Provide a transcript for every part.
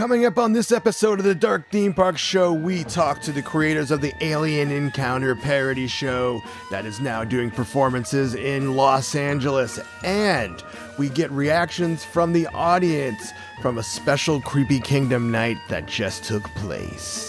Coming up on this episode of the Dark Theme Park Show, we talk to the creators of the Alien Encounter parody show that is now doing performances in Los Angeles. And we get reactions from the audience from a special Creepy Kingdom night that just took place.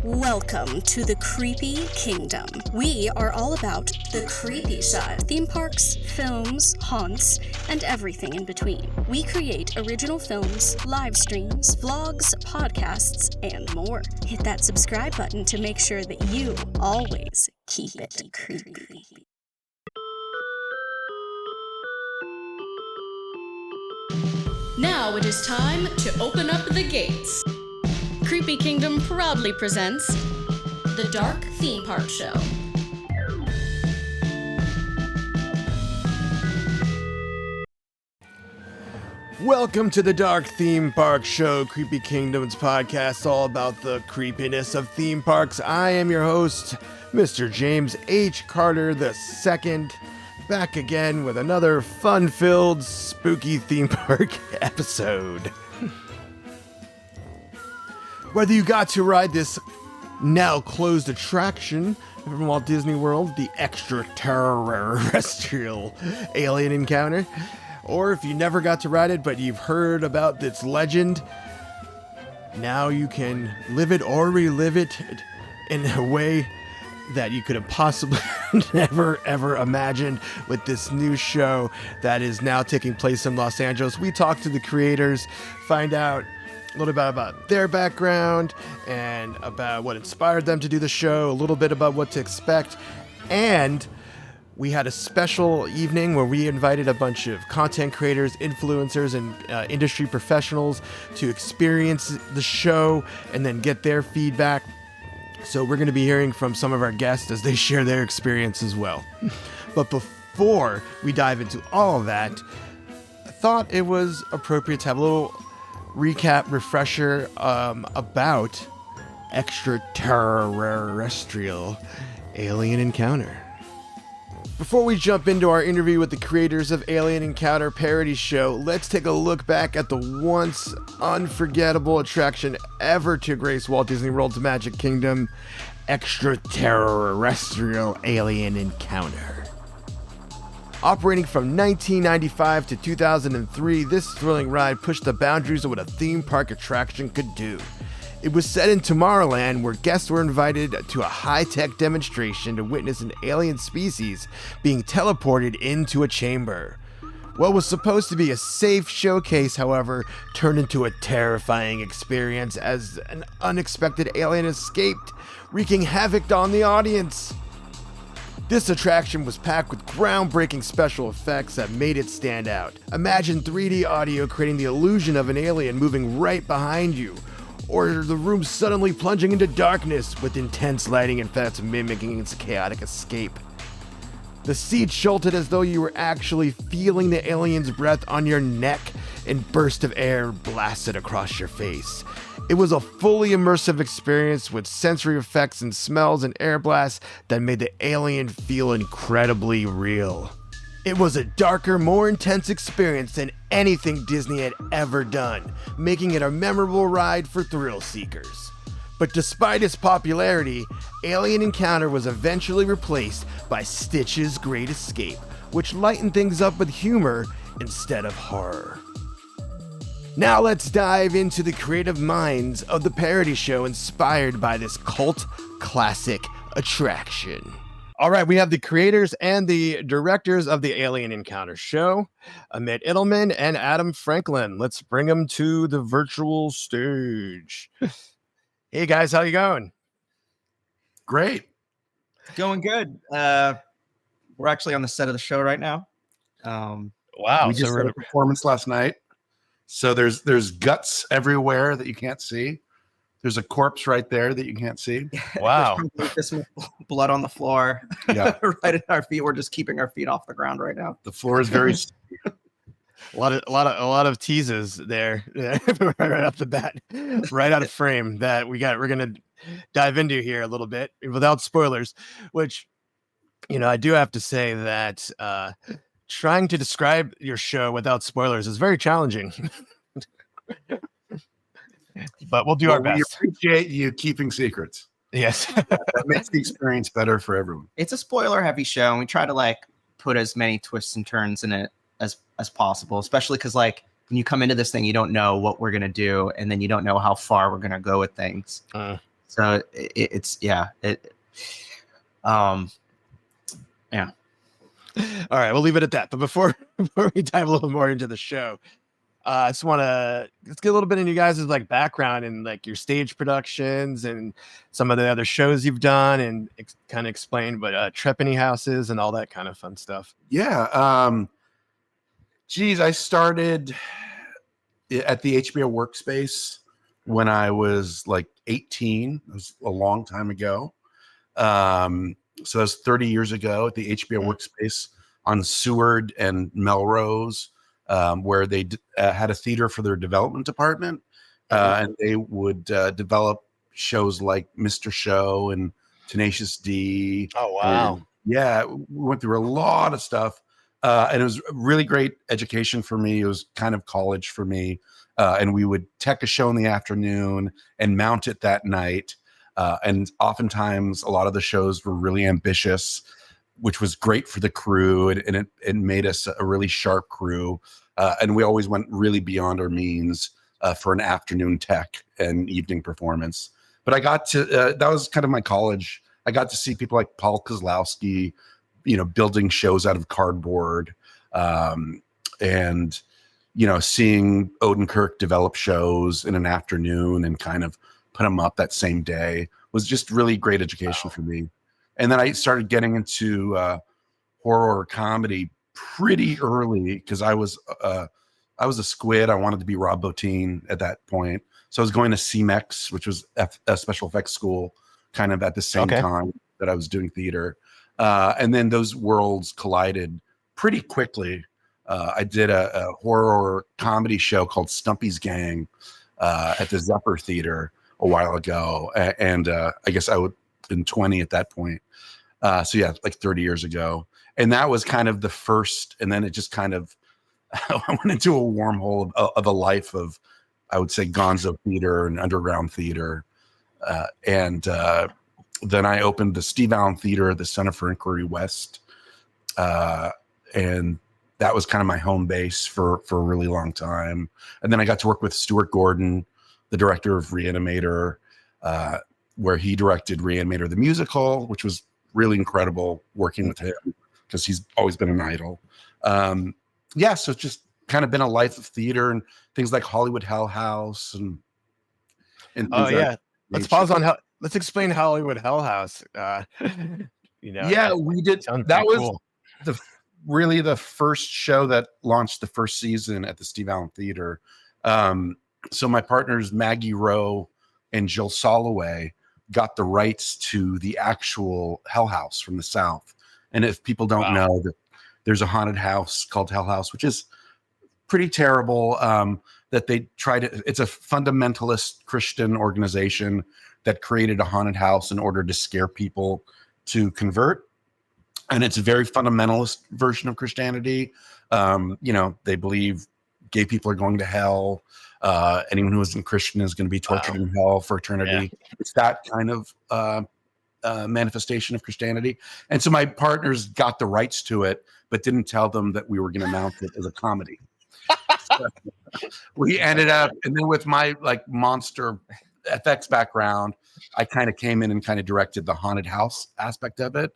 Welcome to the Creepy Kingdom. We are all about the creepy side. Theme parks, films, haunts, and everything in between. We create original films, live streams, vlogs, podcasts, and more. Hit that subscribe button to make sure that you always keep it creepy. Now it is time to open up the gates. Creepy Kingdom proudly presents the Dark Theme Park Show. Welcome to the Dark Theme Park Show, Creepy Kingdom's podcast all about the creepiness of theme parks. I am your host, Mr. James H. Carter II, back again with another fun-filled, spooky theme park episode. Whether you got to ride this now closed attraction from Walt Disney World, the ExtraTERRORestrial Alien Encounter, or if you never got to ride it but you've heard about its legend, now you can live it or relive it in a way that you could have possibly never ever imagined with this new show that is now taking place in Los Angeles. We talk to the creators, find out a little bit about their background and about what inspired them to do the show, a little bit about what to expect, and we had a special evening where we invited a bunch of content creators, influencers, and industry professionals to experience the show and then get their feedback. So we're going to be hearing from some of our guests as they share their experience as well. But before we dive into all of that, I thought it was appropriate to have a little recap refresher about ExtraTERRORestrial Alien Encounter. Before we jump into our interview with the creators of Alien Encounter parody show, let's take a look back at the once unforgettable attraction ever to grace Walt Disney World's Magic Kingdom, ExtraTERRORestrial Alien Encounter. Operating from 1995 to 2003, this thrilling ride pushed the boundaries of what a theme park attraction could do. It was set in Tomorrowland, where guests were invited to a high-tech demonstration to witness an alien species being teleported into a chamber. What was supposed to be a safe showcase, however, turned into a terrifying experience as an unexpected alien escaped, wreaking havoc on the audience. This attraction was packed with groundbreaking special effects that made it stand out. Imagine 3D audio creating the illusion of an alien moving right behind you, or the room suddenly plunging into darkness with intense lighting effects mimicking its chaotic escape. The seats jolted as though you were actually feeling the alien's breath on your neck and bursts of air blasted across your face. It was a fully immersive experience with sensory effects and smells and air blasts that made the alien feel incredibly real. It was a darker, more intense experience than anything Disney had ever done, making it a memorable ride for thrill seekers. But despite its popularity, Alien Encounter was eventually replaced by Stitch's Great Escape, which lightened things up with humor instead of horror. Now let's dive into the creative minds of the parody show inspired by this cult classic attraction. All right, we have the creators and the directors of the Alien Encounter show, Amit, Itelman, and Adam Franklin. Let's bring them to the virtual stage. Hey guys, how you going? Great. Going good. We're actually on the set of the show right now. Wow, We just had a performance last night. So there's guts everywhere that you can't see. There's a corpse right there that you can't see. wow. There's blood on the floor. Yeah. Right at our feet. We're just keeping our feet off the ground right now. The floor is very A lot of teases there right off the bat, right out of frame that we're gonna dive into here a little bit without spoilers, which, you know, I do have to say that trying to describe your show without spoilers is very challenging. but we'll do our We best. appreciate you keeping secrets. Yes. That makes the experience better for everyone. It's a spoiler-heavy show, and we try to like put as many twists and turns in it as possible, especially because like when you come into this thing, you don't know what we're gonna do, and then you don't know how far we're gonna go with things. So it's yeah. All right, we'll leave it at that. But before we dive a little more into the show, I just want to let's get a little bit in you guys' like background and like your stage productions and some of the other shows you've done, and kind of explain what Trepanny House is and all that kind of fun stuff. Yeah. Geez, I started at the HBO Workspace when I was like 18. It was a long time ago. So that was 30 years ago at the HBO Workspace on Seward and Melrose, where they had a theater for their development department, and they would develop shows like Mr. Show and Tenacious D. Oh, wow. And, yeah, we went through a lot of stuff, and it was a really great education for me. It was kind of college for me, and we would tech a show in the afternoon and mount it that night. And oftentimes a lot of the shows were really ambitious, which was great for the crew. And it made us a really sharp crew. And we always went really beyond our means for an afternoon tech and evening performance. But I got to, that was kind of my college. I got to see people like Paul Kozlowski, building shows out of cardboard, and, seeing Odenkirk develop shows in an afternoon and kind of put them up that same day was just really great education for me. And then I started getting into horror comedy pretty early because I was a squid. I wanted to be Rob Bottin at that point. So I was going to CMEX, which was a special effects school, kind of at the same time that I was doing theater. And then those worlds collided pretty quickly. I did a horror comedy show called Stumpy's Gang at the Zephyr Theater a while ago, and I guess I would been 20 at that point. So yeah, like 30 years ago, and that was kind of the first. And then it just kind of I went into a wormhole of a life of, I would say, gonzo theater and underground theater, and then I opened the Steve Allen Theater at the Center for Inquiry West, and that was kind of my home base for a really long time. And then I got to work with Stuart Gordon, the director of Reanimator, where he directed Reanimator the musical, which was really incredible working with him because he's always been an idol. So it's just kind of been a life of theater and things like Hollywood Hell House and let's pause on let's explain Hollywood Hell House. We did. That was cool. Really the first show that launched the first season at the Steve Allen Theater. So my partners Maggie Rowe and Jill Soloway got the rights to the actual Hell House from the South. And if people don't know, that there's a haunted house called Hell House, which is pretty terrible. That they tried to, it's a fundamentalist Christian organization that created a haunted house in order to scare people to convert. And it's a very fundamentalist version of Christianity. They believe gay people are going to hell. Anyone who isn't Christian is going to be tortured in hell for eternity. Yeah. It's that kind of manifestation of Christianity. And so my partners got the rights to it, but didn't tell them that we were going to mount it as a comedy. So we ended up, and then with my like monster FX background, I kind of came in and kind of directed the haunted house aspect of it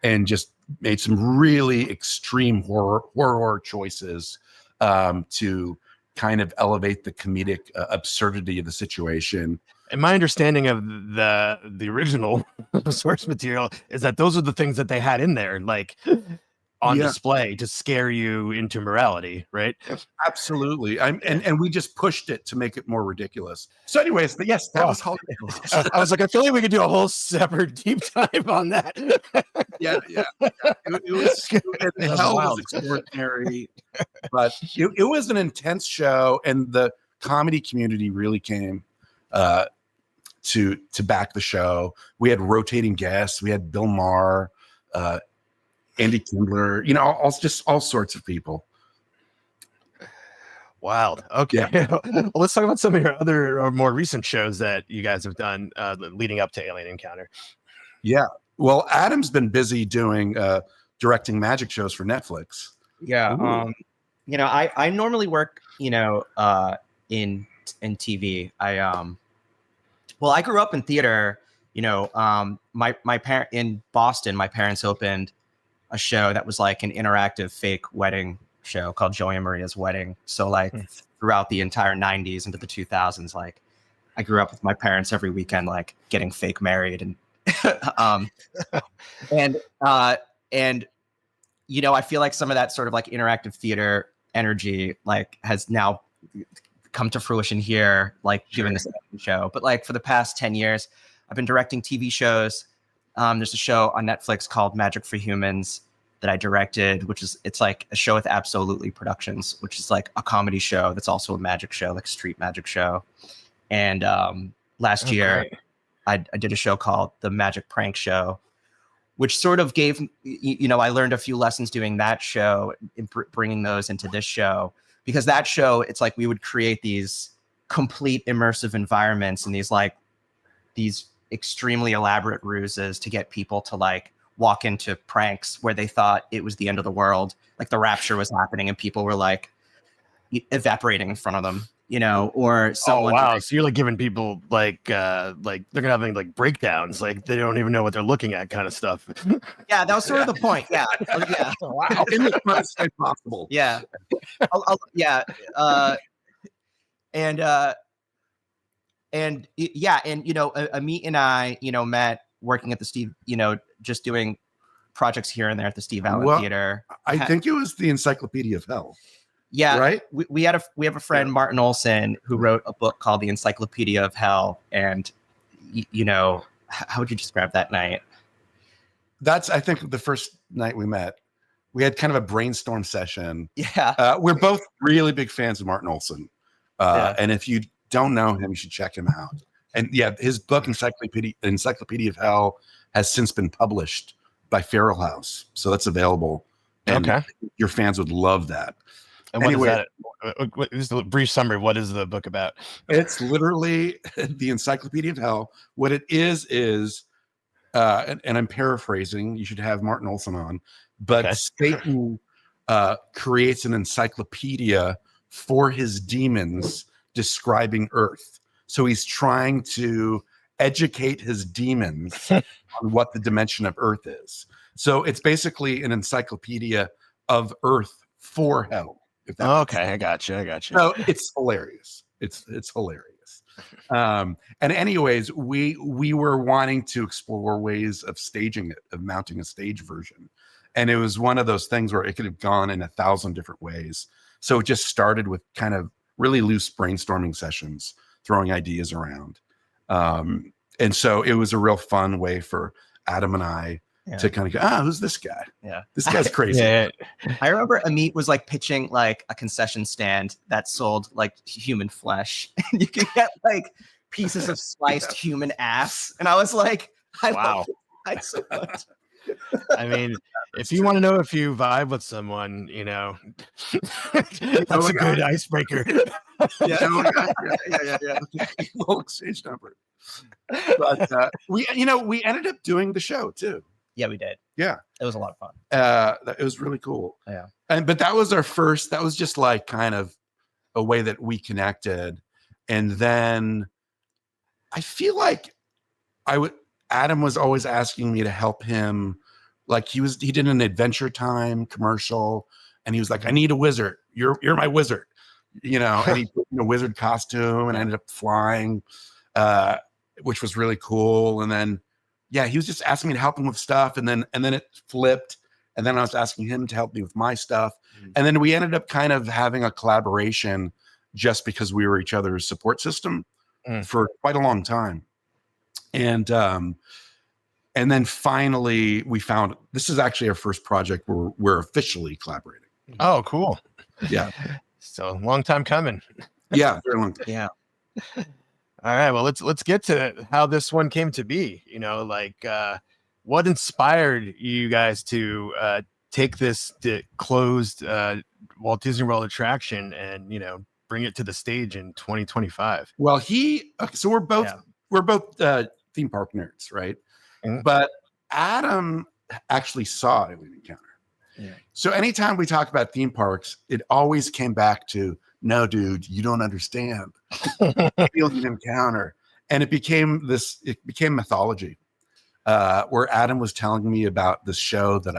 and just made some really extreme horror choices to kind of elevate the comedic absurdity of the situation. And my understanding of the original source material is that those are the things that they had in there, like on display to scare you into morality, right? Absolutely. And we just pushed it to make it more ridiculous. So anyways, but yes, that was Hollywood. I was like, I feel like we could do a whole separate deep dive on that. Yeah. It was extraordinary, but it was an intense show, and the comedy community really came to back the show. We had rotating guests. We had Bill Maher, Andy Kindler, all sorts of people. Wild. Okay. Well, let's talk about some of your other or more recent shows that you guys have done leading up to Alien Encounter. Yeah. Well, Adam's been busy doing directing magic shows for Netflix. Yeah. Ooh. I normally work, in TV. I grew up in theater. My parent in Boston, my parents opened a show that was like an interactive fake wedding show called Joey and Maria's Wedding. So like throughout the entire 90s into the 2000s, like I grew up with my parents every weekend, like getting fake married and and I feel like some of that sort of like interactive theater energy like has now come to fruition here, like doing this show. But like for the past 10 years, I've been directing TV shows. There's a show on Netflix called Magic for Humans that I directed, it's like a show with Absolutely Productions, which is like a comedy show that's also a magic show, like a street magic show. And last year, I did a show called The Magic Prank Show, which sort of gave, I learned a few lessons doing that show, bringing those into this show. Because that show, it's like we would create these complete immersive environments and these extremely elaborate ruses to get people to like walk into pranks where they thought it was the end of the world, like the rapture was happening and people were like evaporating in front of them, or someone. Oh wow! So you're like giving people like they're gonna have like breakdowns, like they don't even know what they're looking at, kind of stuff. Yeah, that was sort of the point. Yeah, yeah. Wow, in the best way possible. Yeah, yeah, and Amit and I, met working at the Steve, just doing projects here and there at the Steve Allen Theater. I think it was the Encyclopedia of Hell. Yeah, right. We have a friend, Martin Olson, who wrote a book called The Encyclopedia of Hell, and how would you describe that night? That's, I think, the first night we met. We had kind of a brainstorm session. Yeah, we're both really big fans of Martin Olson, and if you don't know him, you should check him out. And yeah, his book Encyclopedia of Hell has since been published by Feral House, so that's available. And your fans would love that. And what is that? Just a brief summary. What is the book about? It's literally the Encyclopedia of Hell. What it is, and I'm paraphrasing, you should have Martin Olson on, but Satan creates an encyclopedia for his demons describing Earth. So he's trying to educate his demons on what the dimension of Earth is. So it's basically an encyclopedia of Earth for hell. I got you. So it's hilarious. It's hilarious. And anyways, we were wanting to explore ways of staging it, of mounting a stage version. And it was one of those things where it could have gone in 1,000 different ways. So it just started with kind of really loose brainstorming sessions, throwing ideas around. And so it was a real fun way for Adam and I to kind of go, who's this guy? Yeah. This guy's crazy. I remember Amit was like pitching like a concession stand that sold like human flesh. And you could get like pieces of sliced human ass. And I was like, wow. I so much. I mean, if you want to know if you vibe with someone, that's a good icebreaker. Yeah. Little exchange number. But we ended up doing the show too. Yeah, we did. Yeah, it was a lot of fun. It was really cool. Yeah, but that was our first. That was just like kind of a way that we connected, and then I feel like Adam was always asking me to help him. Like he did an Adventure Time commercial, and he was like, "I need a wizard. You're my wizard," And he put in a wizard costume, and I ended up flying, which was really cool. And then, he was just asking me to help him with stuff, and then it flipped, and then I was asking him to help me with my stuff, and then we ended up kind of having a collaboration just because we were each other's support system for quite a long time. And then finally we found this is actually our first project where we're officially collaborating. Oh, cool. Yeah. So long time coming. Yeah, very long time. Yeah. All right. Well, let's get to how this one came to be. What inspired you guys to take this closed Walt Disney World attraction and bring it to the stage in 2025. Well, so we're both theme park nerds, right? Mhm. But Adam actually saw Alien Encounter. Yeah. So anytime we talk about theme parks, it always came back to, no, dude, you don't understand. Alien Encounter. And it became mythology. Where Adam was telling me about this show that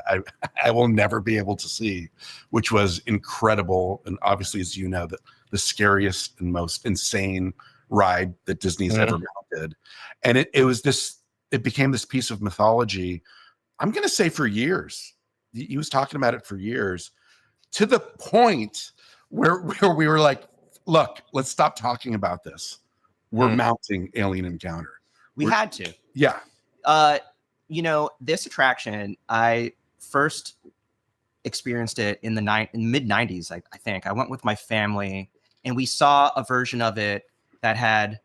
I will never be able to see, which was incredible. And obviously, as you know, the scariest and most insane ride that Disney's ever mounted. And it became this piece of mythology. I'm going to say for years. He was talking about it for years, to the point where we were like, look, let's stop talking about this. We're mounting Alien Encounter. We had to. Yeah. This attraction, I first experienced it in the mid 90s. I think I went with my family and we saw a version of it that had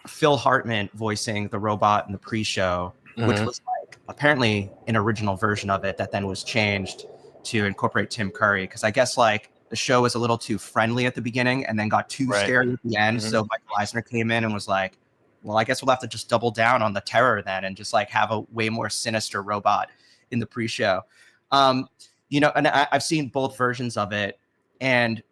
Phil Hartman voicing the robot in the pre-show, which was like apparently an original version of it that then was changed to incorporate Tim Curry. Cause I guess like the show was a little too friendly at the beginning and then got too scary at the end. So Michael Eisner came in and was like, well, I guess we'll have to just double down on the terror then and just like have a way more sinister robot in the pre-show. And I've seen both versions of it. And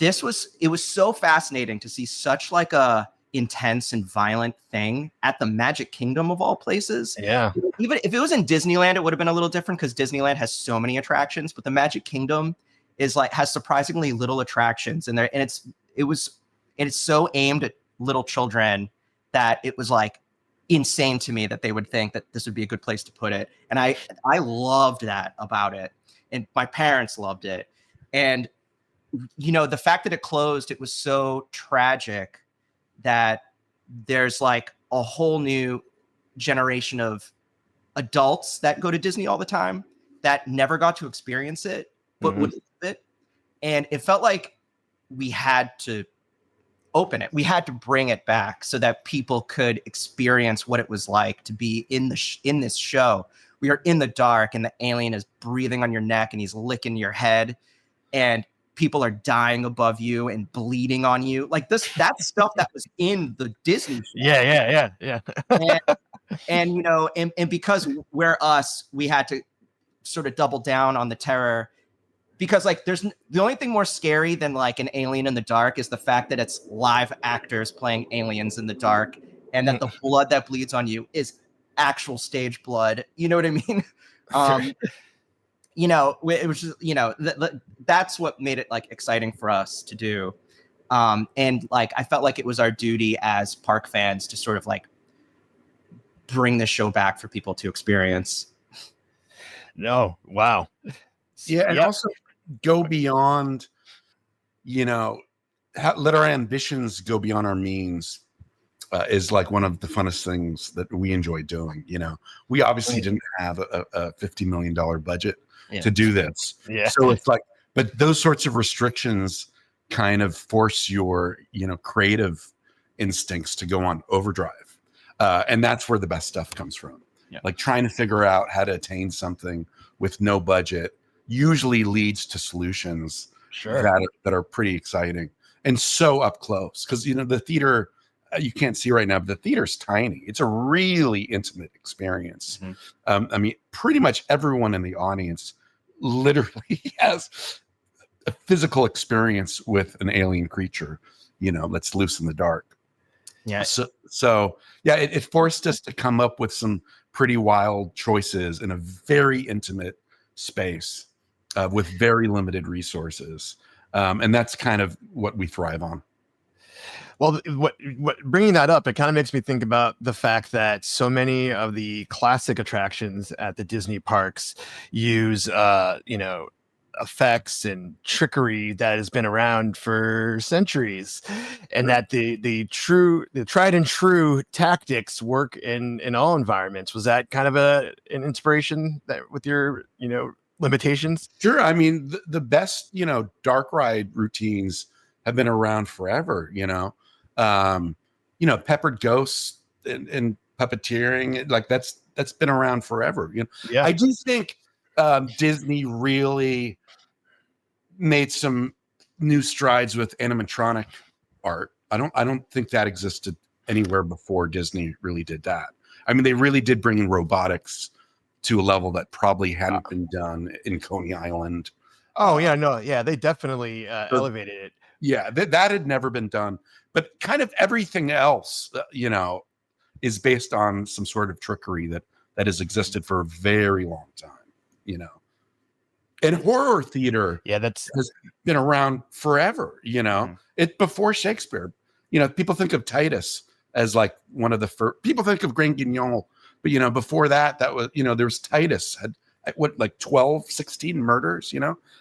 it was so fascinating to see such like a intense and violent thing at the Magic Kingdom of all places. Yeah. Even if it was in Disneyland, it would have been a little different because Disneyland has so many attractions, but the Magic Kingdom has surprisingly little attractions in there. And it's so aimed at little children that it was like insane to me that they would think that this would be a good place to put it. And I loved that about it. And my parents loved it. And, the fact that it closed, it was so tragic that there's like a whole new generation of adults that go to Disney all the time that never got to experience it, but would love it. And it felt like we had to open it. We had to bring it back so that people could experience what it was like to be in this show. We are in the dark and the alien is breathing on your neck and he's licking your head and people are dying above you and bleeding on you. Like that's stuff that was in the Disney show. Yeah. And because we're us, we had to sort of double down on the terror. Because like the only thing more scary than like an alien in the dark is the fact that it's live actors playing aliens in the dark and that the blood that bleeds on you is actual stage blood. You know what I mean? It was just, that's what made it like exciting for us to do. And like, I felt like it was our duty as park fans to sort of like bring this show back for people to experience. No. Wow. Yeah. And also go beyond, let our ambitions go beyond our means is like one of the funnest things that we enjoy doing. We obviously didn't have a $50 million budget to do this. Yeah. So it's like, but those sorts of restrictions kind of force your, creative instincts to go on overdrive. And that's where the best stuff comes from. Yeah. Like trying to figure out how to attain something with no budget usually leads to solutions that are pretty exciting and so up close. Because, the theater, you can't see right now, but the theater's tiny. It's a really intimate experience. I mean, pretty much everyone in the audience literally has a physical experience with an alien creature, that's loose in the dark. Yeah. So yeah, it forced us to come up with some pretty wild choices in a very intimate space with very limited resources. And that's kind of what we thrive on. Well, what bringing that up, it kind of makes me think about the fact that so many of the classic attractions at the Disney parks use, effects and trickery that has been around for centuries, and that the tried and true tactics work in all environments. Was that kind of an inspiration that with your limitations? Sure. I mean, the best dark ride routines have been around forever. Peppered ghosts and puppeteering, like that's been around forever. Yeah. I do think Disney really made some new strides with animatronic art. I don't think that existed anywhere before Disney really did that. I mean, they really did bring in robotics to a level that probably hadn't been done in Coney Island. Oh yeah, no, yeah, they definitely elevated it. Yeah, that had never been done. But kind of everything else, is based on some sort of trickery that has existed for a very long time, And horror theater, has been around forever. It before Shakespeare. People think of Titus as like one of the first. People think of Grand Guignol, but before that was there was Titus had 12, 16 murders.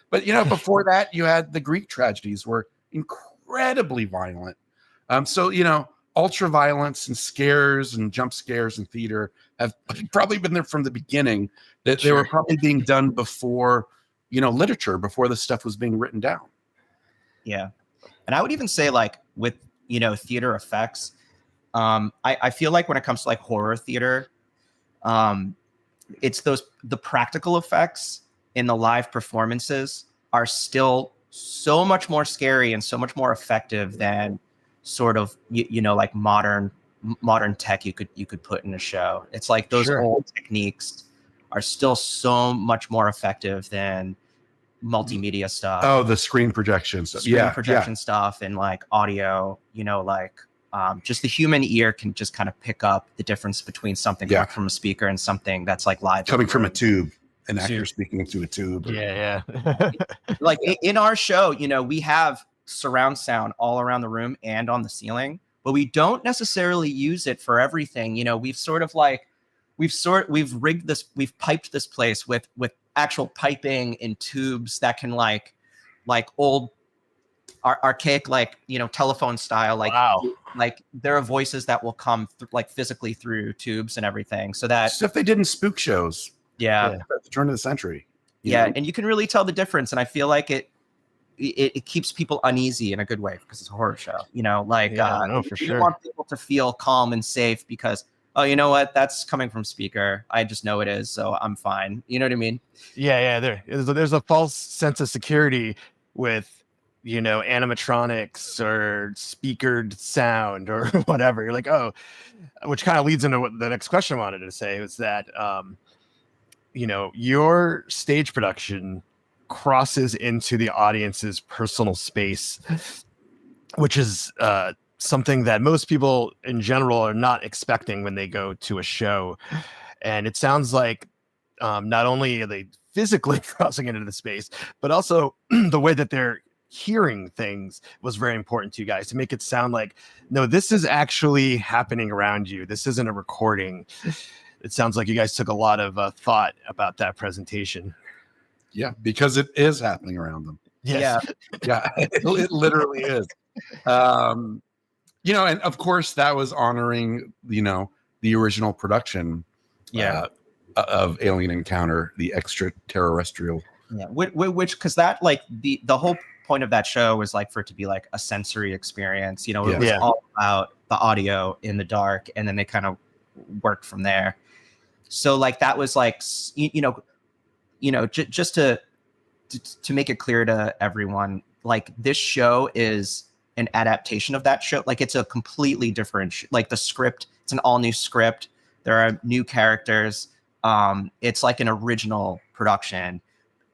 But before that you had the Greek tragedies were incredibly violent. So ultra violence and scares and jump scares in theater have probably been there from the beginning. That they were probably being done before literature, before this stuff was being written down. Yeah. And I would even say like with, theater effects, I feel like when it comes to like horror theater, it's the practical effects in the live performances are still so much more scary and so much more effective than sort of, like modern tech you could put in a show. It's like those old techniques are still so much more effective than multimedia stuff. Oh, the screen projection stuff. Stuff and like audio, just the human ear can just kind of pick up the difference between something coming from a speaker and something that's like live coming from a tube, an actor speaking into a tube. Like in our show, we have surround sound all around the room and on the ceiling, but we don't necessarily use it for everything. We've rigged this, we've piped this place with actual piping and tubes that can like old archaic telephone style like there are voices that will come physically through tubes and everything, so that stuff they did in spook shows at the turn of the century. And you can really tell the difference, and I feel like it keeps people uneasy in a good way because it's a horror show. You want people to feel calm and safe because, oh, you know what? That's coming from speaker. I just know it is, so I'm fine. You know what I mean? Yeah. There's a false sense of security with, animatronics or speakered sound or whatever. You're like, oh, which kind of leads into what the next question I wanted to say was that, your stage production crosses into the audience's personal space, which is something that most people in general are not expecting when they go to a show. And it sounds like not only are they physically crossing into the space, but also the way that they're hearing things was very important to you guys to make it sound like, no, this is actually happening around you. This isn't a recording. It sounds like you guys took a lot of thought about that presentation. Yeah, because it is happening around them. Yes. Yeah, it literally is. And of course that was honoring, the original production of Alien Encounter, the extraterrestrial. Yeah, which because that the whole point of that show was for it to be like a sensory experience. It was all about the audio in the dark, and then they kind of worked from there. So that was just to make it clear to everyone, this show is an adaptation of that show. It's a completely different the script, it's an all new script, there are new characters, it's an original production,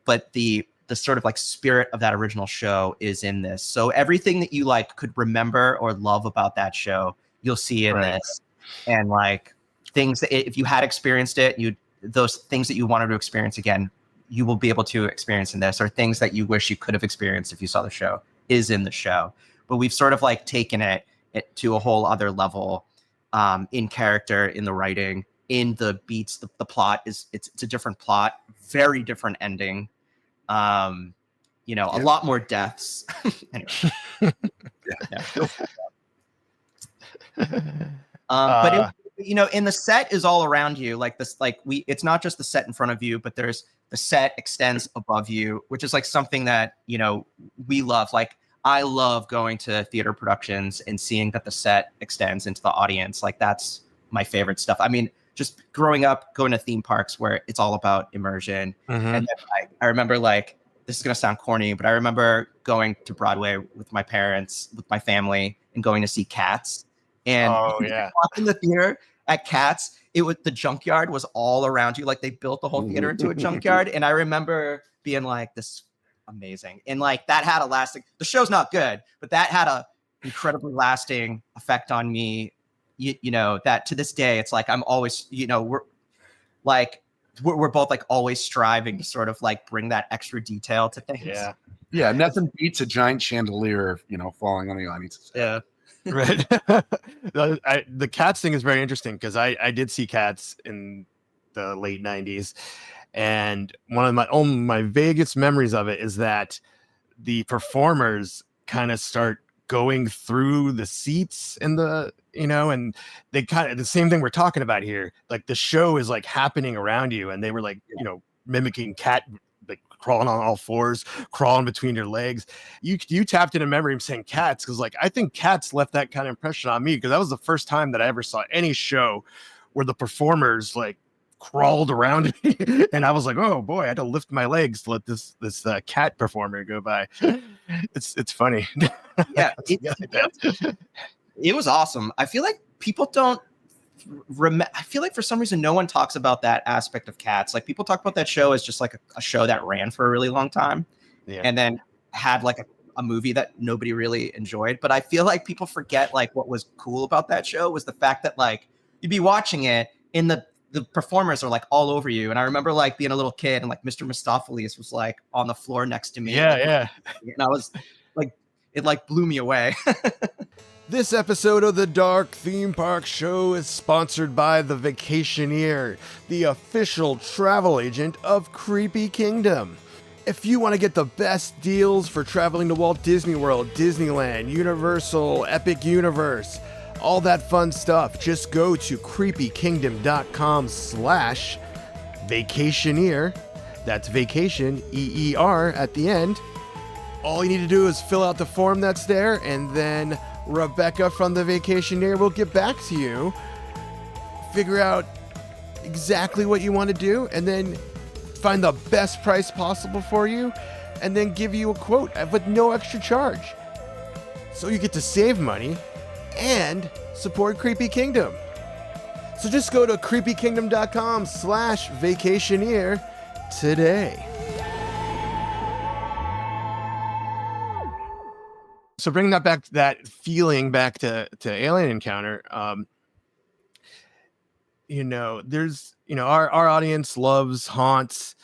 but the sort of spirit of that original show is in this. So everything that you could remember or love about that show, you'll see in this. And things that if you had experienced it, those things that you wanted to experience again, you will be able to experience in this, or things that you wish you could have experienced if you saw the show is in the show. But we've sort of taken it to a whole other level, in character, in the writing, in the beats. The plot it's a different plot, very different ending. A lot more deaths. Anyway. But in the set is all around you, it's not just the set in front of you, but there's the set extends above you, which is something that we love. I love going to theater productions and seeing that the set extends into the audience. That's my favorite stuff. I mean, just growing up, going to theme parks where it's all about immersion. Mm-hmm. And then I remember this is going to sound corny, but I remember going to Broadway with my parents, with my family, and going to see Cats. And in the theater at Cats, the junkyard was all around you. Like they built the whole theater into a junkyard. And I remember being like, this is amazing. And like that had a lasting, the show's not good, but that had a incredibly lasting effect on me. You know, that to this day, it's like, I'm always, you know, we're both like always striving to sort of like bring that extra detail to things. Yeah. Nothing beats a giant chandelier, you know, falling on the audience. Yeah. Right. The Cats thing is very interesting because I did see Cats in the late 90s. And one of my vaguest memories of it is that the performers kind of start going through the seats in the, you know, and they kind of the same thing we're talking about here. Like the show is like happening around you, and they were like, you know, mimicking cat, like crawling on all fours, crawling between your legs. You tapped into memory of saying Cats because like I think Cats left that kind of impression on me because that was the first time that I ever saw any show where the performers like crawled around me and I was like, oh boy, I had to lift my legs to let this cat performer go by. It's funny. Yeah, it was awesome. I feel like people don't I feel like for some reason no one talks about that aspect of Cats. Like people talk about that show as just like a show that ran for a really long time and then had like a movie that nobody really enjoyed. But I feel like people forget like what was cool about that show was the fact that like you'd be watching it in the performers are like all over you. And I remember like being a little kid and like Mr. Mistopheles was like on the floor next to me. Yeah. And I was like, it like blew me away. This episode of the Dark Theme Park Show is sponsored by the Vacationeer, the official travel agent of Creepy Kingdom. If you want to get the best deals for traveling to Walt Disney World, Disneyland, Universal, Epic Universe, all that fun stuff, just go to creepykingdom.com/vacationeer. That's vacation, EER at the end. All you need to do is fill out the form that's there, and then Rebecca from the Vacationeer will get back to you, figure out exactly what you want to do, and then find the best price possible for you, and then give you a quote with no extra charge. So you get to save money and support Creepy Kingdom. So just go to creepykingdom.com/vacationeer today. So bringing that back, that feeling back to Alien Encounter, you know, there's, you know, our audience loves haunts,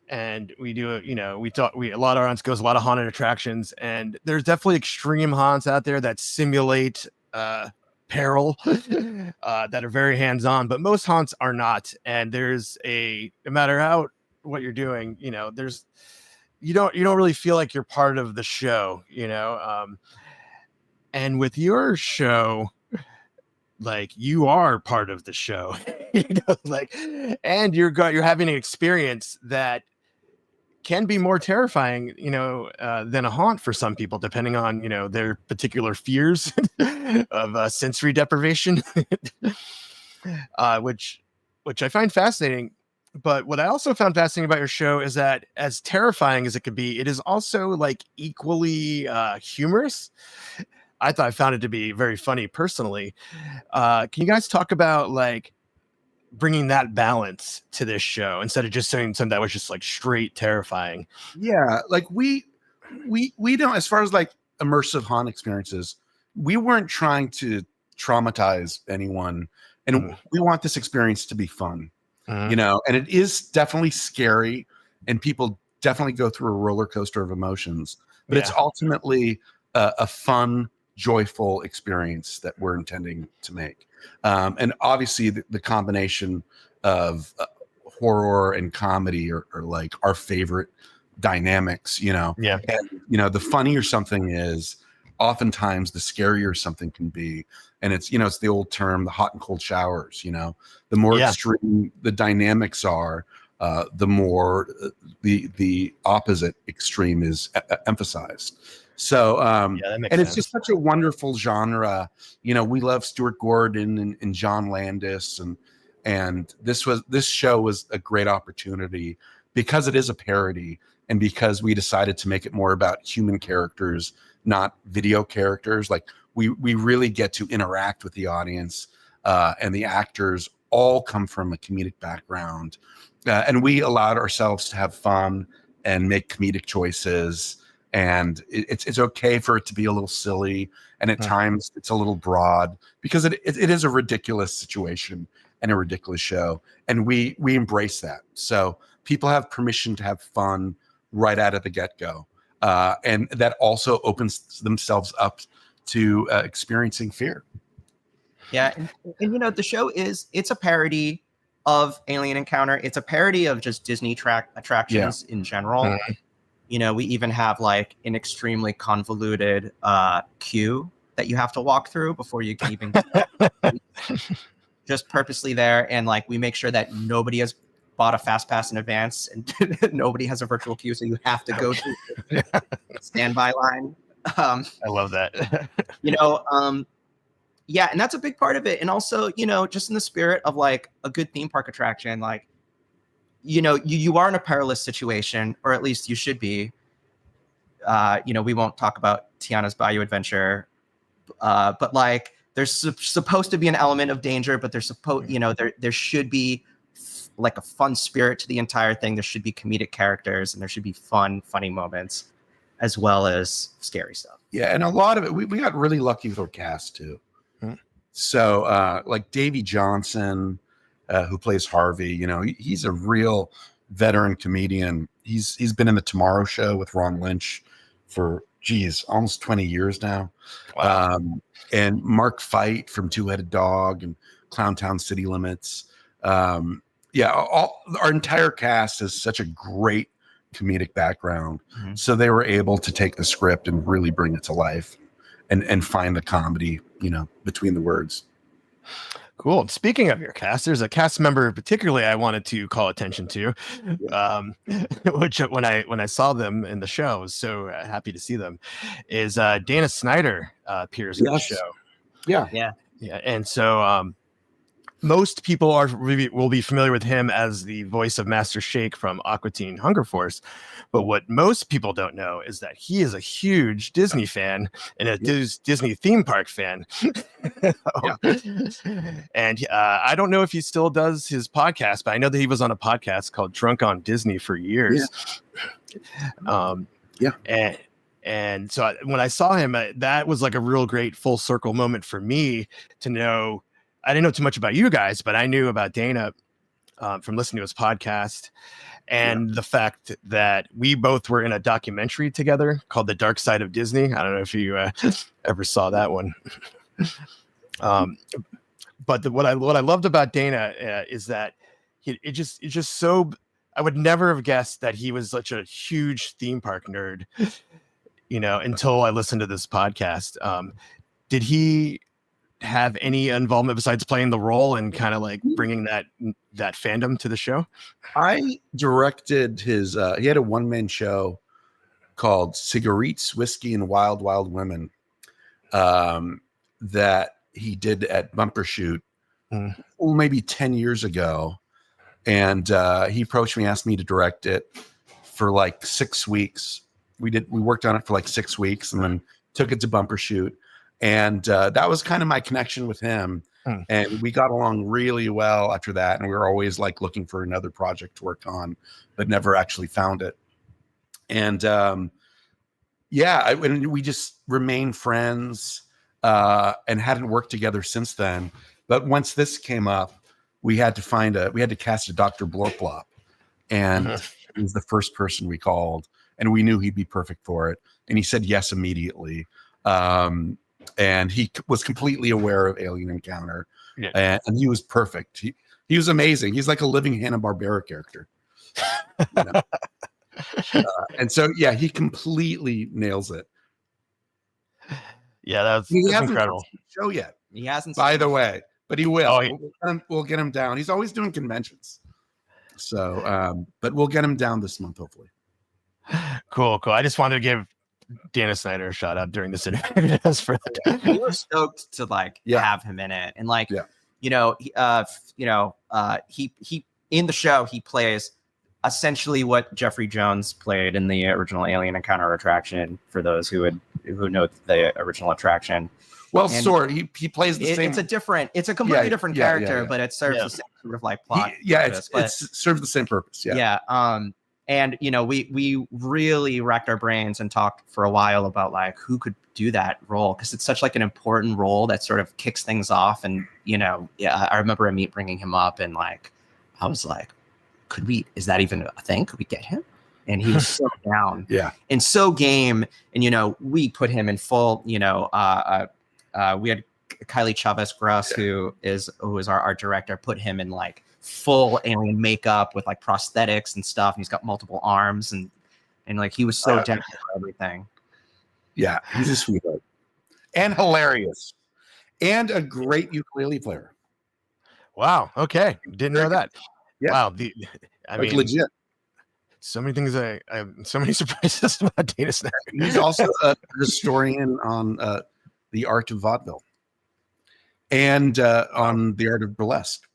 and we do it, you know, a lot of our audience goes a lot of haunted attractions, and there's definitely extreme haunts out there that simulate peril that are very hands-on, but most haunts are not. And there's no matter what you're doing, you know, you don't really feel like you're part of the show, you know. And with your show, like you are part of the show, you know, like, and you're having an experience that can be more terrifying, you know, than a haunt for some people, depending on, you know, their particular fears of sensory deprivation, which I find fascinating. But what I also found fascinating about your show is that as terrifying as it could be, it is also like equally humorous. I found it to be very funny personally. Can you guys talk about like bringing that balance to this show instead of just saying something that was just like straight terrifying? Yeah, like we don't, as far as like immersive haunt experiences, we weren't trying to traumatize anyone, and we want this experience to be fun. You know, and it is definitely scary, and people definitely go through a roller coaster of emotions, but it's ultimately a fun, joyful experience that we're intending to make. And obviously the combination of horror and comedy are like our favorite dynamics, you know. Yeah. And, you know, the funnier something is, oftentimes the scarier something can be. And it's, you know, it's the old term, the hot and cold showers, you know, the more extreme the dynamics are, the more the opposite extreme is emphasized. So, and it's just such a wonderful genre. You know, we love Stuart Gordon and John Landis, and this show was a great opportunity because it is a parody, and because we decided to make it more about human characters, not video characters, like we really get to interact with the audience, and the actors all come from a comedic background, and we allowed ourselves to have fun and make comedic choices. And it's okay for it to be a little silly, and at times it's a little broad, because it is a ridiculous situation and a ridiculous show, and we embrace that. So people have permission to have fun right out of the get-go, and that also opens themselves up to experiencing fear. Yeah, and the show it's a parody of Alien Encounter. It's a parody of just Disney attractions in general. We even have like an extremely convoluted queue that you have to walk through before you can even just purposely there. And like, we make sure that nobody has bought a fast pass in advance, and nobody has a virtual queue. So you have to go through the standby line. I love that. Yeah. And that's a big part of it. And also, just in the spirit of like a good theme park attraction, like, you are in a perilous situation, or at least you should be. We won't talk about Tiana's Bayou Adventure, but like, there's supposed to be an element of danger, but there's there should be like a fun spirit to the entire thing. There should be comedic characters, and there should be funny moments, as well as scary stuff. Yeah, and a lot of it, we got really lucky with our cast too. So like Davey Johnson, who plays Harvey, he's a real veteran comedian. He's been in the Tomorrow Show with Ron Lynch for almost 20 years now. Wow. And Mark Fight from Two-Headed Dog and Clowntown City Limits. Our entire cast has such a great comedic background. So they were able to take the script and really bring it to life and find the comedy, between the words. Cool. Speaking of your cast, there's a cast member particularly I wanted to call attention to, which when I saw them in the show, I was so happy to see them, is Dana Snyder appears in the show. Yeah. And so most people will be familiar with him as the voice of Master Shake from Aqua Teen Hunger Force. But what most people don't know is that he is a huge Disney fan and a Disney theme park fan. And I don't know if he still does his podcast, but I know that he was on a podcast called Drunk on Disney for years. And so when I saw him, that was like a real great full circle moment for me to know. I didn't know too much about you guys, but I knew about Dana from listening to his podcast, and the fact that we both were in a documentary together called The Dark Side of Disney. I don't know if you ever saw that one. But what I loved about Dana is that it just so, I would never have guessed that he was such a huge theme park nerd, until I listened to this podcast. Did he have any involvement besides playing the role and kind of like bringing that fandom to the show? I directed his he had a one-man show called Cigarettes, Whiskey, and Wild Wild Women that he did at Bumpershoot maybe 10 years ago, and he approached me, asked me to direct it for like 6 weeks. We worked on it for like 6 weeks, and then took it to Bumpershoot. And that was kind of my connection with him. And we got along really well after that. And we were always like looking for another project to work on, but never actually found it. And we just remained friends and hadn't worked together since then. But once this came up, we had to cast a Dr. Blorplop. And he was the first person we called. And we knew he'd be perfect for it. And he said yes immediately. And he was completely aware of Alien Encounter, and he was perfect. He was amazing. He's like a living Hanna-Barbera character. And so, he completely nails it. Yeah, that's incredible. Show yet? He hasn't. By the way, but he will. We'll get him down. He's always doing conventions. So, but we'll get him down this month, hopefully. Cool. I just wanted to give Dana Snyder a shout out during this interview. We were stoked to have him in it, and he in the show he plays essentially what Jeffrey Jones played in the original Alien Encounter attraction, for those who know the original attraction. Well, And sort he plays the same. It's a completely different character, yeah. but it serves the same sort of like plot. It serves the same purpose. Yeah. And we really racked our brains and talked for a while about like who could do that role, because it's such like an important role that sort of kicks things off. And I remember Amit bringing him up, and like I was like, is that even a thing? Could we get him? And he was so down, and so game. And we put him in full. We had Kylie Chavez Gross, who is our art director, put him in like full alien makeup with like prosthetics and stuff. And he's got multiple arms, and like he was so down for everything. Yeah, he's a sweetheart and hilarious, and a great ukulele player. Wow. Okay, didn't know that. Yeah. Wow. I mean, legit. So many things. I have so many surprises about Data Snack. He's also a historian on the art of vaudeville, and on the art of burlesque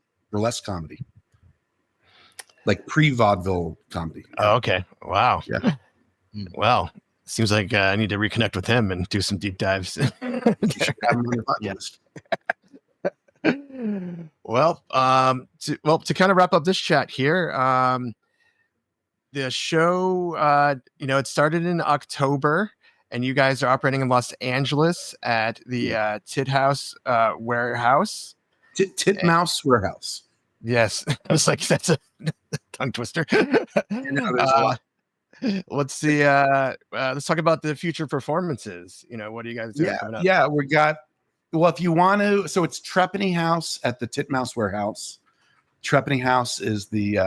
comedy, like pre-vaudeville comedy. Oh, okay. Wow. Yeah. Well, seems like I need to reconnect with him and do some deep dives. Yes. Well, to kind of wrap up this chat here, the show, it started in October, and you guys are operating in Los Angeles at the Tithouse Warehouse. Titmouse Warehouse. Yes. I was like, that's a tongue twister. Let's talk about the future performances. What do you guys do coming up? Yeah, if you want to, so it's Trepanny House at the Titmouse Warehouse. Trepanny House is the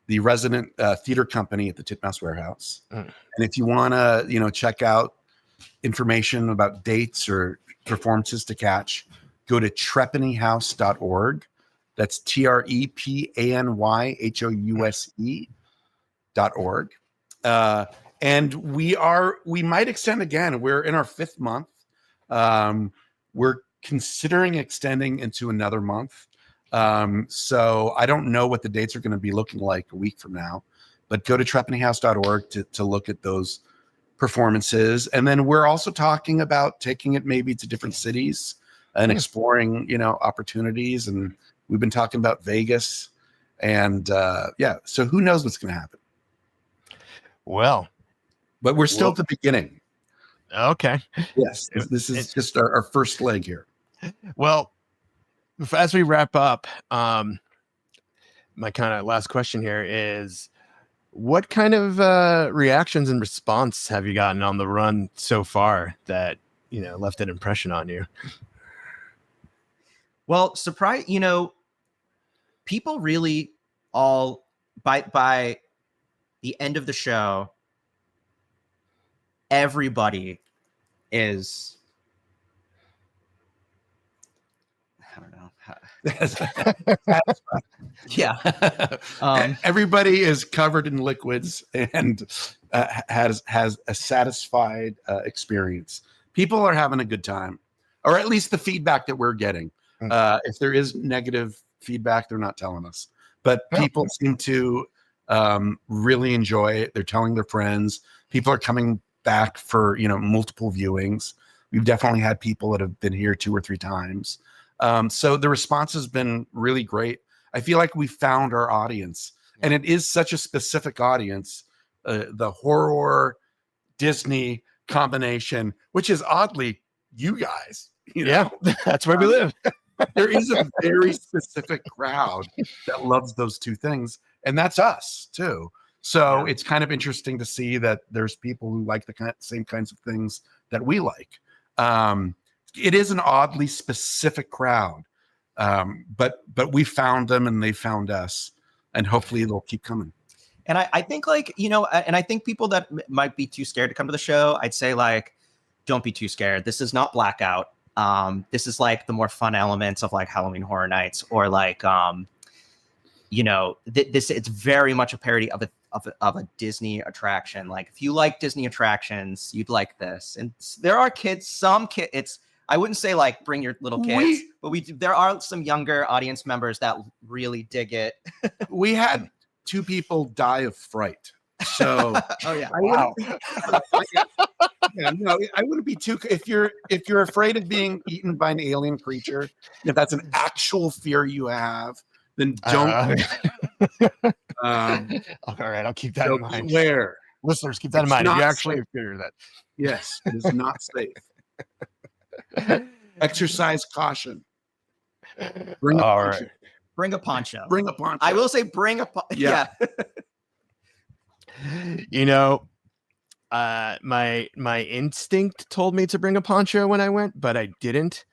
resident theater company at the Titmouse Warehouse. And if you want to, check out information about dates or performances to catch, go to trepanyhouse.org. That's TREPANYHOUSE.org. And we might extend again. We're in our 5th month. We're considering extending into another month. So I don't know what the dates are going to be looking like a week from now, but go to trepanyhouse.org to look at those performances. And then we're also talking about taking it maybe to different cities and exploring, opportunities. And we've been talking about Vegas, and so who knows what's going to happen? Well, but we're still at the beginning. Okay. Yes. This is just our first leg here. Well, as we wrap up, my kind of last question here is, what kind of reactions and response have you gotten on the run so far that, left an impression on you? Well, surprise, people really all by the end of the show, everybody is, I don't know. Yeah. Everybody is covered in liquids and has a satisfied experience. People are having a good time, or at least the feedback that we're getting. If there is negative feedback, they're not telling us, but people seem to really enjoy it. They're telling their friends. People are coming back for multiple viewings. We've definitely had people that have been here 2 or 3 times. So the response has been really great. I feel like we found our audience, and it is such a specific audience, the horror Disney combination, which is oddly you guys. Yeah, that's where we live. There is a very specific crowd that loves those two things, and that's us too. So it's kind of interesting to see that there's people who like the same kinds of things that we like. It is an oddly specific crowd, but we found them and they found us, and hopefully they'll keep coming. And I think and I think people that might be too scared to come to the show, I'd say don't be too scared. This is not Blackout. This is like the more fun elements of like Halloween Horror Nights, or like it's very much a parody of a Disney attraction. Like if you like Disney attractions, you'd like this. And there are some kids. I wouldn't say like bring your little kids, but there are some younger audience members that really dig it. We had 2 people die of fright. So Oh yeah. wow. No, I wouldn't be too. If you're afraid of being eaten by an alien creature, if that's an actual fear you have, then don't. All right, I'll keep that So in mind. beware. Listeners, keep that in It's mind. If you not actually safe. figure that. Yes, it is not safe. Exercise caution. Bring a All poncho. right. Bring a poncho. Bring a poncho. I will say bring a poncho. Yeah. You know, my instinct told me to bring a poncho when I went, but I didn't,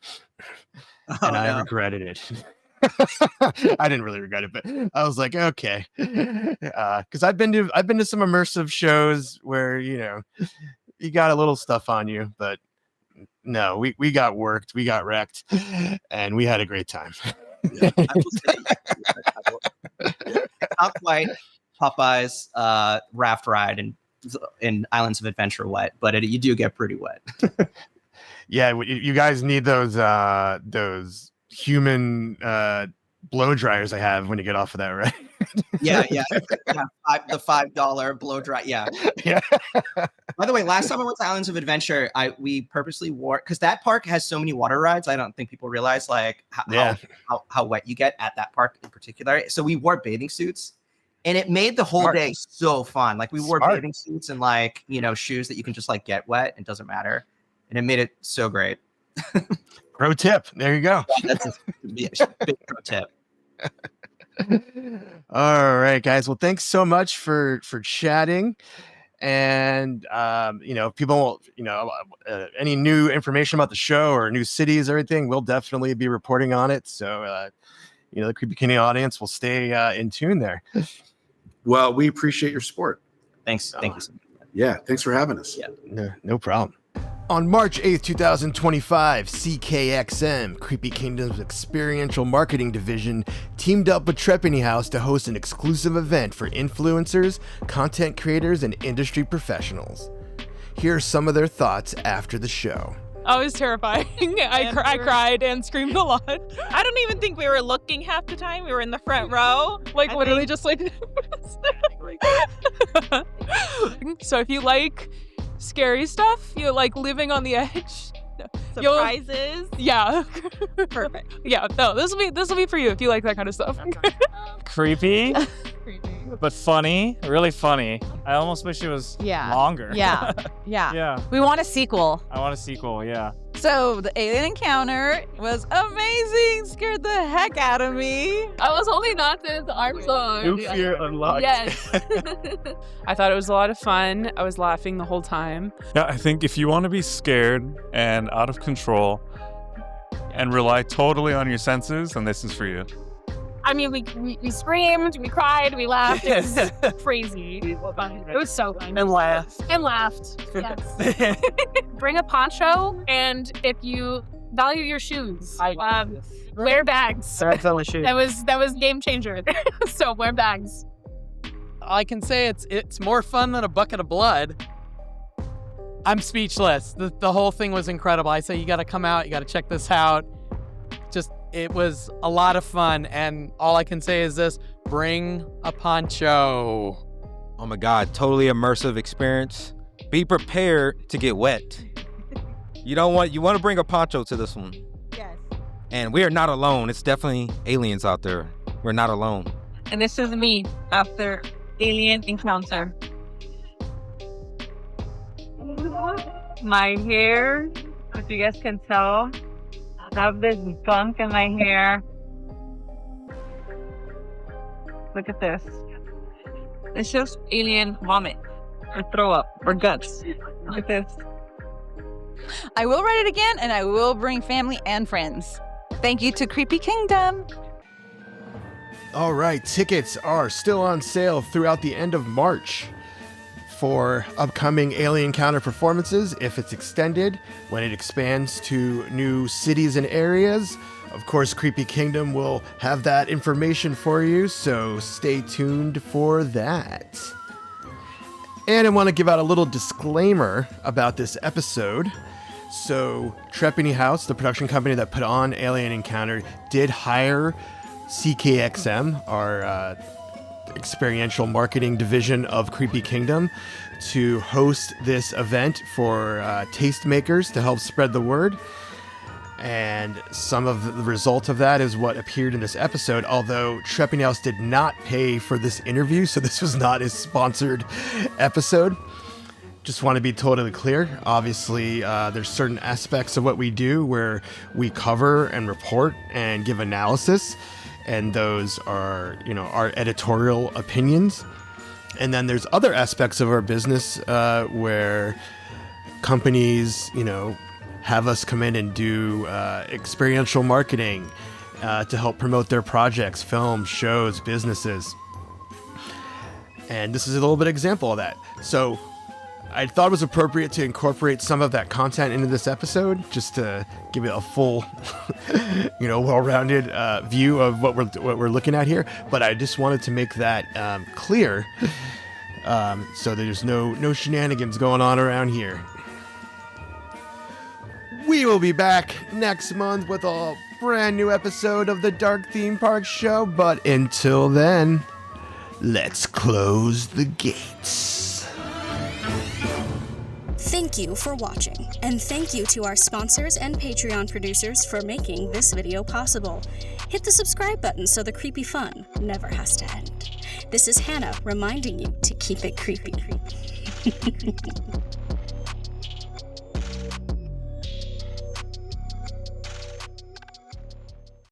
and I regretted it. I didn't really regret it, but I was like, okay, because I've been to some immersive shows where you got a little stuff on you, but no, we got worked, we got wrecked, and we had a great time. I will say, not quite Popeye's raft ride in Islands of Adventure wet, but you do get pretty wet. Yeah, you guys need those human blow dryers I have when you get off of that, right? Yeah. The $5 blow dry. Yeah. Yeah. By the way, last time I went to Islands of Adventure, we purposely wore, because that park has so many water rides. I don't think people realize like how wet you get at that park in particular. So we wore bathing suits, and it made the whole day so fun. Like we wore bathing suits and like shoes that you can just like get wet. It doesn't matter, and it made it so great. Pro tip. There you go. That's a big pro tip. All right, guys. Well, thanks so much for chatting. And if people any new information about the show or new cities, everything, we'll definitely be reporting on it. So the Creepy Kingdom audience will stay in tune there. Well, we appreciate your support. Thanks. Thank you. Yeah, thanks for having us. Yeah. No problem. On March 8th, 2025, CKXM, Creepy Kingdom's experiential marketing division, teamed up with Trepanny House to host an exclusive event for influencers, content creators, and industry professionals. Here are some of their thoughts after the show. Oh, it was terrifying. I cried and screamed a lot. I don't even think we were looking half the time. We were in the front row. Like literally just like... So if you like scary stuff, you like living on the edge, surprises. Yeah. Perfect. Yeah, no, this will be for you if you like that kind of stuff. Creepy. But funny, really funny. I almost wish it was longer. Yeah. We want a sequel. I want a sequel, yeah. So the alien encounter was amazing. Scared the heck out of me. I was holding on to his arms on. New fear unlocked. Yes. I thought it was a lot of fun. I was laughing the whole time. Yeah, I think if you want to be scared and out of control and rely totally on your senses, then this is for you. I mean, we screamed, we cried, we laughed. It was crazy. It was so fun. And laughed. Yes. Bring a poncho, and if you value your shoes, wear bags. That was game changer. So wear bags. I can say it's more fun than a bucket of blood. I'm speechless. The whole thing was incredible. I say you got to come out. You got to check this out. It was a lot of fun, and all I can say is this: bring a poncho. Oh my God, totally immersive experience. Be prepared to get wet. You want to bring a poncho to this one. Yes. And we are not alone. It's definitely aliens out there. We're not alone. And this is me after Alien Encounter. My hair, if you guys can tell, I have this gunk in my hair. Look at this. It's just alien vomit or throw up or guts. Look at this. I will write it again, and I will bring family and friends. Thank you to Creepy Kingdom. All right, tickets are still on sale throughout the end of March for upcoming Alien Encounter performances. If it's extended, when it expands to new cities and areas, of course, Creepy Kingdom will have that information for you, so stay tuned for that. And I want to give out a little disclaimer about this episode. So, Trepanny House, the production company that put on Alien Encounter, did hire CKXM, our experiential marketing division of Creepy Kingdom to host this event for tastemakers to help spread the word. And some of the result of that is what appeared in this episode, although Trepinhouse did not pay for this interview, so this was not a sponsored episode. Just want to be totally clear. Obviously, there's certain aspects of what we do where we cover and report and give analysis, and those are, our editorial opinions. And then there's other aspects of our business where companies, have us come in and do experiential marketing to help promote their projects, films, shows, businesses. And this is a little bit example of that. So I thought it was appropriate to incorporate some of that content into this episode, just to give it a full, well-rounded view of what we're looking at here. But I just wanted to make that clear, so there's no shenanigans going on around here. We will be back next month with a brand new episode of the Dark Theme Park Show. But until then, let's close the gates. Thank you for watching, and thank you to our sponsors and Patreon producers for making this video possible. Hit the subscribe button so the creepy fun never has to end. This is Hannah reminding you to keep it creepy.